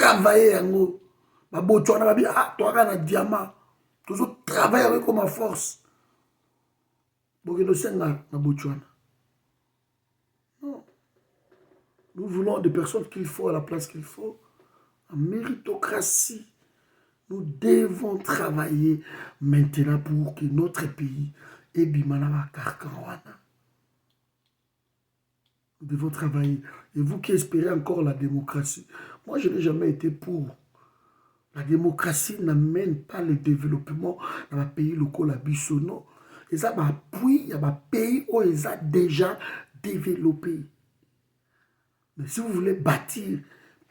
travailler yango. Ba bochona ba bi ah toi kana diamant. Toujours travailler avec comme force. Bokendo senga na bochona. Non. Nous voulons des personnes qu'il faut à la place qu'il faut. En méritocratie. Nous devons travailler maintenant pour que notre pays ait bimana karkanwana. Nous devons travailler. Et vous qui espérez encore la démocratie, moi je n'ai jamais été pour. La démocratie n'amène pas le développement dans les pays locaux, la bisono. Et ça m'appuie, il y a des pays où ils ont déjà développé. Mais si vous voulez bâtir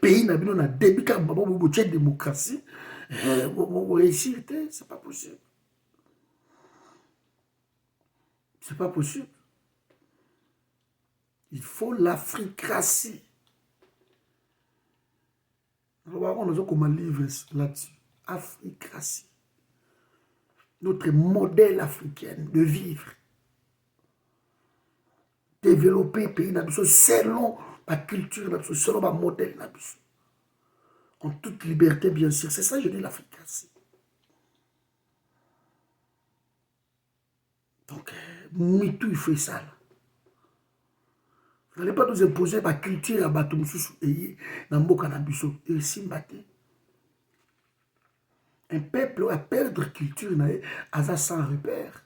pays, n'a pas début quand vous avez démocratie, vous réussissez, c'est pas possible. C'est pas possible. Il faut l'africratie. On a comme un livre là-dessus. Africratie. Notre modèle africain de vivre. Développer le pays selon la culture, selon le modèle. En toute liberté, bien sûr. C'est ça, je dis l'africratie. Donc, Mitou, il fait ça. Là. Vous n'allez pas nous imposer la culture à Batumsous et Namboka Nabiso. Et Simbate. Un peuple a perdre culture à sans repère.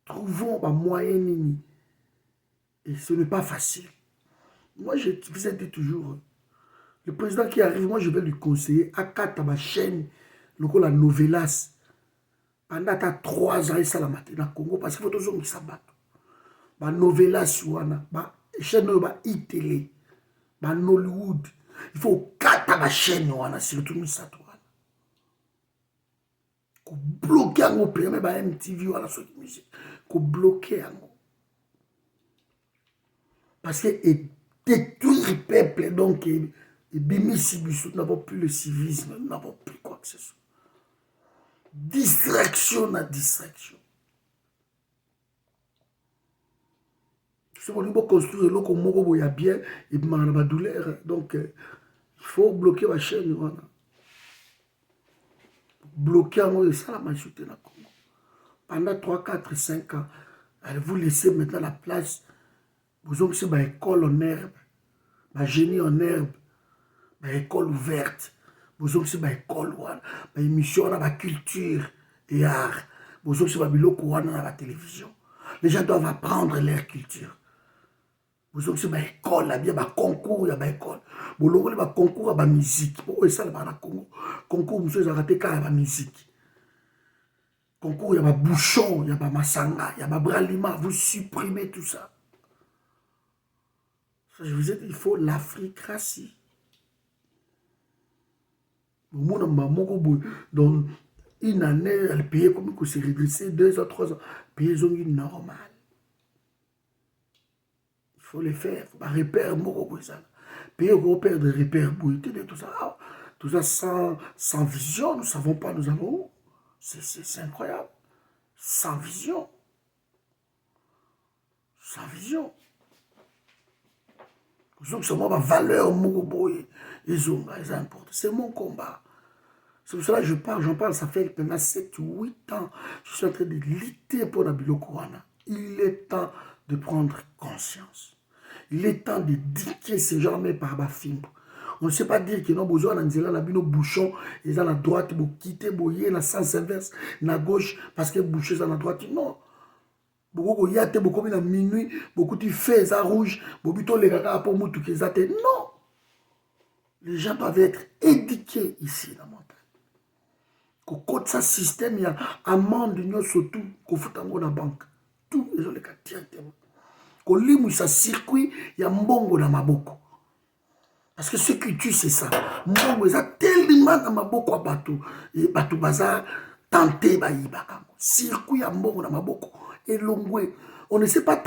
Trouvons un moyen. Et ce n'est pas facile. Moi, je vous ai dit toujours, le président qui arrive, moi, je vais lui conseiller à 4 ma chaîne, la Novelas. Pendant 3 ans, il s'est la matin dans le Congo, parce qu'il faut toujours que ça batte. Ma Novelas, ma chaîne, ma iTélé, ma Nollywood. Il faut 4 ma chaîne, surtout nous ça. Qu'on bloque un peu, même ma MTV, sur la musique. Qu'on bloque un peu. Parce que détruire le peuple, donc, et Bimissi, nous n'avons plus le civisme, nous n'avons plus quoi que ce soit. Distraction à distraction. Si on veut construire le Congo, il y a bien, il y a une douleur. Donc, il faut bloquer la chaîne. Bloquer ça, la majorité dans le Congo. Pendant 3, 4, 5 ans, vous laissez maintenant la place. Vous avez une école en herbe, un génie en herbe, une école ouverte. Vous avez une école, une émission dans la culture et art. Vous avez une école dans la télévision. Les gens doivent apprendre leur culture. Vous avez une école, il y a un concours, il y a une école. Vous avez un concours, il y a une musique. Vous avez un concours, vous avez raté quand il y a une musique. Concours, il y a un bouchon, il y a un massanga, il y a un bralima. Vous supprimez tout ça. Je vous ai dit, il faut l'africratie. Dans une année, elle payait comme il s'est régressé, 2 ans, 3 ans. Payer une normale. Il faut les faire. Il faut pas repère, payer au repère de repère, tout ça sans vision, nous ne savons pas, nous allons où. C'est incroyable. Sans vision. Sans vision. C'est ma valeur, c'est mon combat. C'est pour cela que j'en parle, ça fait maintenant 7-8 ans. Je suis en train de lutter pour la Bilokouana. Il est temps de prendre conscience. Il est temps de diquer ces gens mais par ma film. On ne sait pas dire que nous avons besoin de bouchon, ils ont la droite, ils ont quitté, ils ont la sens inverse, la gauche, parce que boucher sont à la droite. Non. Beaucoup de yate, beaucoup de minuit, beaucoup de feux rouges, beaucoup de les gars pour nous qui zate. Non. Les gens doivent être éduqués ici dans la montagne. Quand ça système, il y a amende surtout qu'on fout en la banque. Tout les gens les cas directement. Quand limou ça circuit, il y a mbongo dans ma boko. Parce que ce qui tue c'est ça. Mbongo ils a tellement dans ma boko à bateau et bateau bazar tenté ba yibaka. Circuit à mbongo dans ma boko. Et Longwe, on ne sait pas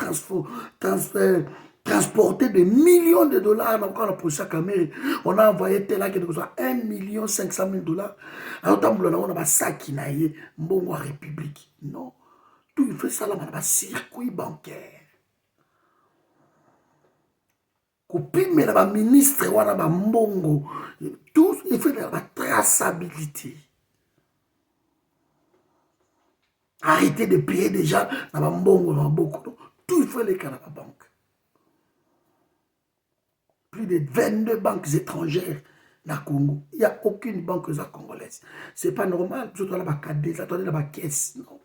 transporter des millions de dollars encore la prochaine caméra. On a envoyé tel que ce soit 1 500 000 $. Alors, on a un sac qui n'a pas mbongo à République. Non. Tout il fait ça là, on a un circuit bancaire. kopimela baministre wana bambongo tout il faut la traçabilité. Arrêtez de payer déjà na bambongo na boko, tout il faut les cas na banque. Plus de 22 banques étrangères na Congo. Il n'y a aucune banque congolaise. C'est pas normal. Surtout là, il attendez la caisse. Non.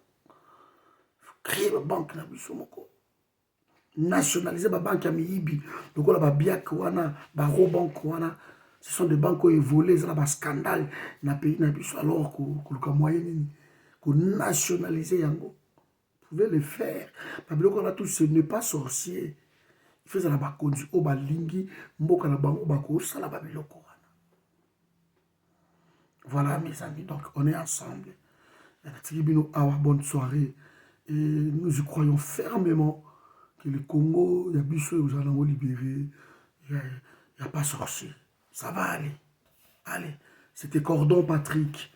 Créer une banque na bisomoko. Nationaliser la banque à Miibi. Donc là, biak wana, banque wana. Ce sont des banques qui ont volé, ça là, scandale na pays na biso alors que moyen que nationaliser yango. Vous pouvez le faire. Parce que là, tout ce n'est pas sorcier. Il faut la bakonzi o balingi mboka na bango bako sala ba biloko wana. Voilà mes amis, donc on est ensemble. Bonne soirée et nous y croyons fermement que le Congo, il y a biso et vous allez libérer. Il n'y a pas sorcier. Ça va aller. Allez, c'était Cordon Patrick.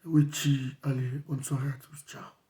Wichi, allez, bonne soirée à tous. Ciao.